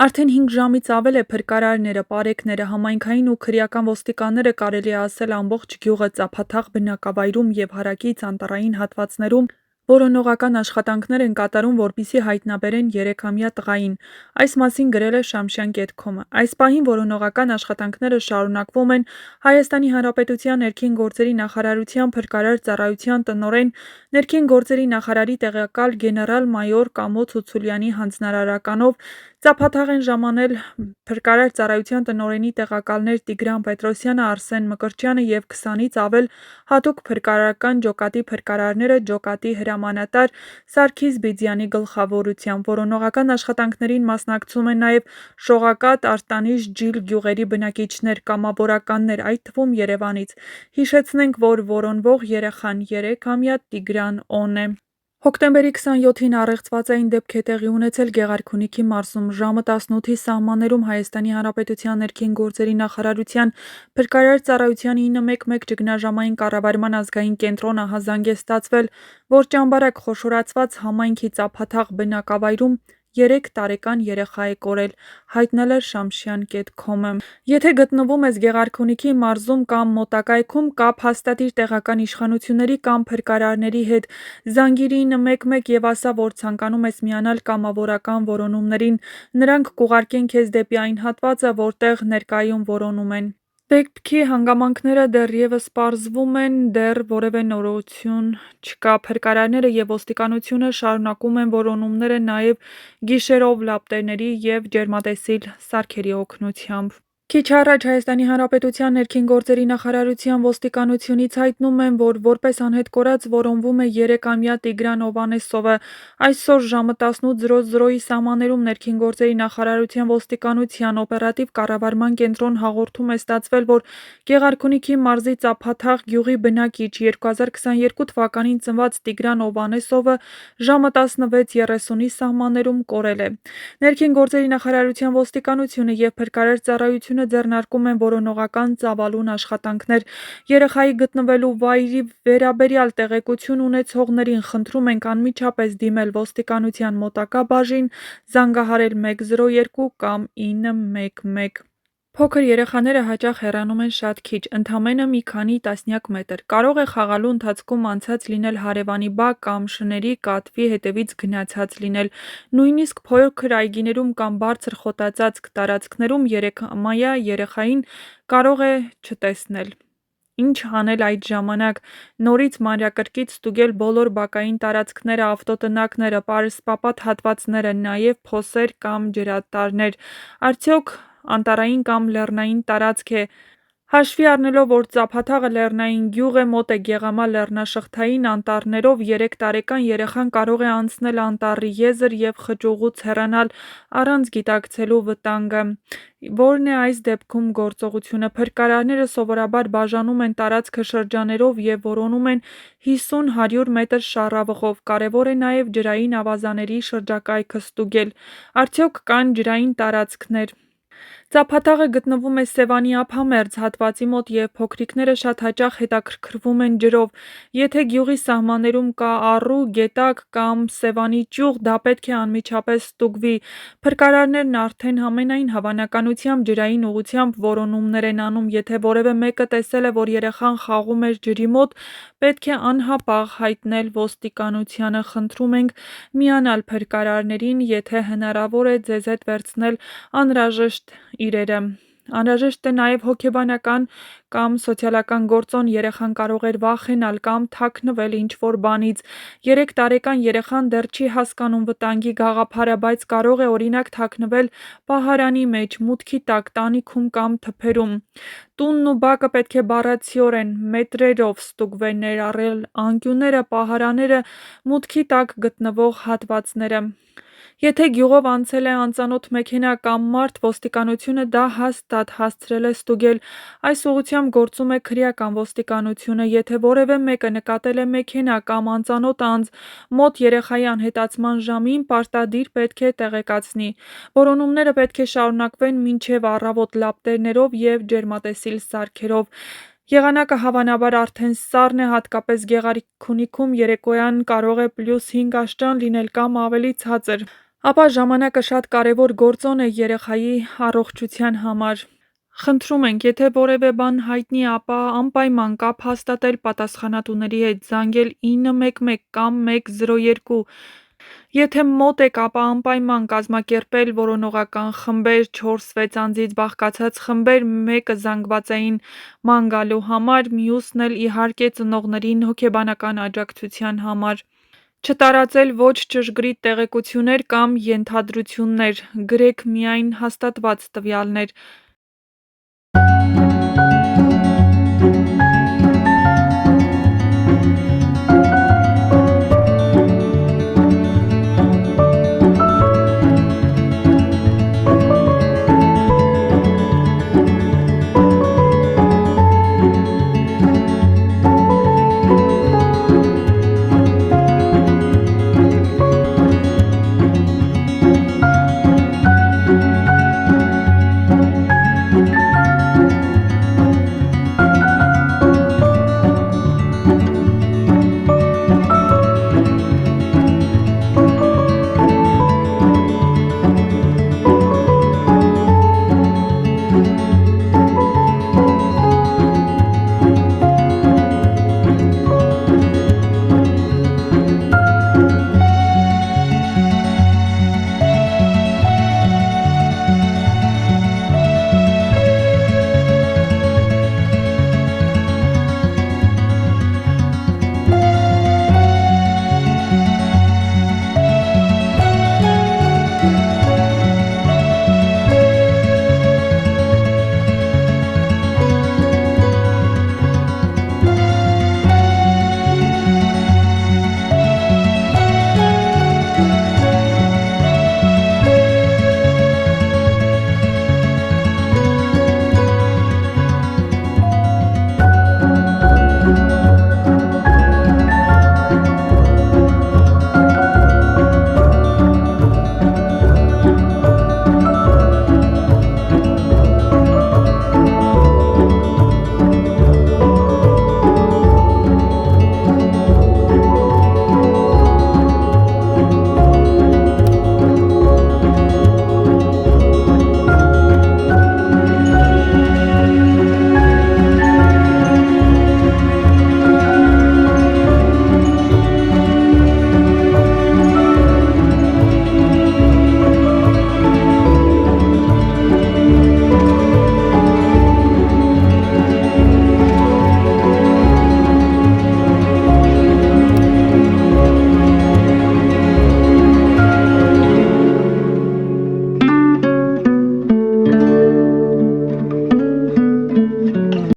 Արդեն 5 ժամից ավել է փրկարարները, պարեկները, համայնքային ու քրեական ոստիկանները կարելի է ասել ամբողջ գյուղը ծափաթաղ բնակավայրում և հարակից անտառային հատվածներում որոնողական աշխատանքներ են կատարում, որպեսզի հայտնաբերեն 3-ամյա տղային։ Այս մասին գրել է Շամշյան.com-ը։ Այս պահին որոնողական աշխատանքները շարունակվում են Հայաստանի Հանրապետության ներքին գործերի նախարարության փրկարար ծառայության տնօրեն, ներքին գործերի նախարարի տեղակալ գեներալ-մայոր Կամո Ցուցուլյանի հանձնարարականով ծափաթաղ են ժամանել փրկարար ծառայության տնօրենի տեղակալներ Տիգրան Պետրոսյանը, Արսեն Մկրտչյանը և 20-ից ավել հատուկ փրկարարական ջոկատի փրկարարները ջոկատի հրամանատար Սարգիս Բիձյանի գլխավորությամբ։ Որոնողական աշխատանքներին մասնակցում են նաև Շողակաթ, Արտանիշ, Ջիլ գյուղերի բնակիչներ, կամավորականներ, այդ թվում Երևանից։ Հիշեցնենք, որ որոնվող երեխան 3-ամյա Տիգրան Օն է։ Հոկտեմբերի 27-ին առեղծվածային դեպք է տեղի ունեցել Գեղարքունիքի մարզում։ Ժամը 18-ի սահմաններում Հայաստանի Հանրապետության ներքին գործերի նախարարության փրկարար ծառայության 911 ճգնաժամային կառավարման ազգային կենտրոն ահազանգ է ստացվել, որ ճամբարակ խոշորացված համայնքի ծափաթաղ բնակավայրում 3 տարեկան երեխա է կորել, հայտնել է Շամշյան.com-ը։ Եթե գտնվում ես Գեղարքունիքի մարզում կամ մոտակայքում, կապ հաստատիր տեղական իշխանությունների կամ փրկարարների հետ, զանգիր 911 և ասա, որ ցանկանում ես միանալ կամավորական որոնումներին, նրանք կուղարկեն քեզ դեպի այն հատվածը, որտեղ ներկայում որոնում են։ Դեպքի հանգամանքները դեռևս պարզվում են, դեռ որևէ նորություն չկա։ Փրկարարները և ոստիկանությունը շարունակում են որոնումները նաև գիշերով լապտերների և ջերմատեսիլ սարքերի օգնությամբ։ Քիչ առաջ Հայաստանի Հանրապետության ներքին գործերի նախարարության ոստիկանությունից հայտնում են, որ որպես անհետ կորած որոնվում է 3-ամյա Տիգրան Ովանեսովը։ Այսօր ժամը 18:00-ի սահմաններում ներքին գործերի նախարարության ոստիկանության օպերատիվ կառավարման կենտրոն հաղորդում է ստացվել, որ Գեղարքունիքի մարզի Ծափաթաղ գյուղի բնակիչ 2022 թվականին ծնված Տիգրան Ովանեսովը ժամը 16:30-ի սահմաններում կորել է։ Ներքին գործերի նախարարության ոստիկանությունը և փրկարար ծառայությունը ձեռնարկում են որոնողական ծավալուն աշխատանքներ։ Երեխայի գտնվելու վայրի վերաբերյալ տեղեկություն ունեցողներին խնդրում ենք անմիջապես դիմել ոստիկանության մոտակա բաժին, զանգահարել 102 կամ 911։ Փոքր երեխաները հաճախ հեռանում են շատ քիչ, ընդամենը մի քանի տասնյակ մետր։ Կարող է խաղալու ընթացքում անցած լինել հարևանի բակ կամ շների, կատվի հետևից գնացած լինել։ Նույնիսկ փոքր այգիներում կամ բարձր խոտածածկ տարածքներում 3-ամյա երեխային կարող է չտեսնել։ Ինչ անել այդ ժամանակ։ Նորից մանրակրկիտ ստուգել բոլոր բակային տարածքները, ավտոտնակները, պարսպապատ հատվածները, նաև փոսեր կամ ջրատարներ։ Արդյոք անտառային կամ լեռնային տարածք է։ Հաշվի առնելով, որ Ծափաթաղը լեռնային գյուղ է, մոտ է Գեղամա լեռնաշղթային անտառներով, 3 տարեկան երեխան կարող է անցնել անտառի եզր և խճուղուց հեռանալ առանց գիտակցելու վտանգը։ Որն է այս դեպքում գործողությունը։ Փրկարարները սովորաբար բաժանում են տարածքը շրջաներով և որոնում են 50-100 մետր շառավղով։ Կարևոր է նաև ջրային ավազանների շրջակայքը ստուգել։ Արդյոք կան ջրային տարածքներ։ Ծափաթաղը գտնվում է Սևանի ափամերձ հատվածի մոտ և փոքրիկները շատ հաճախ հետաքրքրվում են ջրով։ Եթե գյուղի սահմաններում կա առու, գետակ կամ Սևանի ճյուղ, դա պետք է անմիջապես ստուգվի։ Փրկարարներն արդեն ամենայն հավանականությամբ ջրային ուղղությամբ որոնումներ են անում։ Եթե որևէ մեկը տեսել է, որ երեխան խաղում էր ջրի մոտ, պետք է անհապաղ հայտնել ոստիկանությանը։ Խնդրում ենք միանալ փրկարարներին, եթե հնարավոր է ձեզ հետ վերցնել անհրաժեշտ իրերը։ Անհրաժեշտ է նաև հոգեբանական կամ սոցիալական գործոն։ Երեխան կարող էր վախենալ կամ թաքնվել ինչ-որ բանից։ 3 տարեկան երեխան դեռ չի հասկանում վտանգի գաղափարը, բայց կարող է օրինակ թաքնվել պահարանի մեջ, մուտքի տակ, տանիքում կամ թփերում։ Տունն ու բակը պետք է բառացիորեն, մետրերով ստուգվեն, ներառյալ անկյունները, պահարանները, մուտքի տակ գտնվող հատվածները։ Եթե գյուղով անցել է անծանոթ մեքենա կամ մարդ, ոստիկանությունը դա հաստատ հասցրել է ստուգել։ Այս ուղղությամբ գործում է քրեական ոստիկանությունը։ Եթե որևէ մեկը նկատել է մեքենա կամ անծանոթ անձ մոտ երեխայի անհետացման ժամին, պարտադիր պետք է տեղեկացնի։ Որոնումները պետք է շարունակվեն մինչև առավոտ լապտերներով և ջերմատեսիլ սարքերով։ Եղանակը հավանաբար արդեն սառն է, հատկապես Գեղարքունիքում երեկոյան կարող է +5 աստիճան լինել կամ ավելի ցածր։ Ապա ժամանակը շատ կարևոր գործոն է երեխայի առողջության համար։ Խնդրում ենք, եթե որևէ բան հայտնի, ապա անպայման կապ հաստատել պատասխանատուների հետ, զանգել 911 կամ 102։ Եթե մոտ եք, ապա անպայման կազմակերպել որոնողական խմբեր, 4-6 անձից բաղկացած խմբեր, մեկը զանգվածային ման գալու համար, մյուսն էլ իհարկե ծնողներին հոգեբանական աջակցության համար։ Չտարածել ոչ ճշգրիտ տեղեկություններ կամ ենթադրություններ, գրեք միայն հաստատված տվյալներ։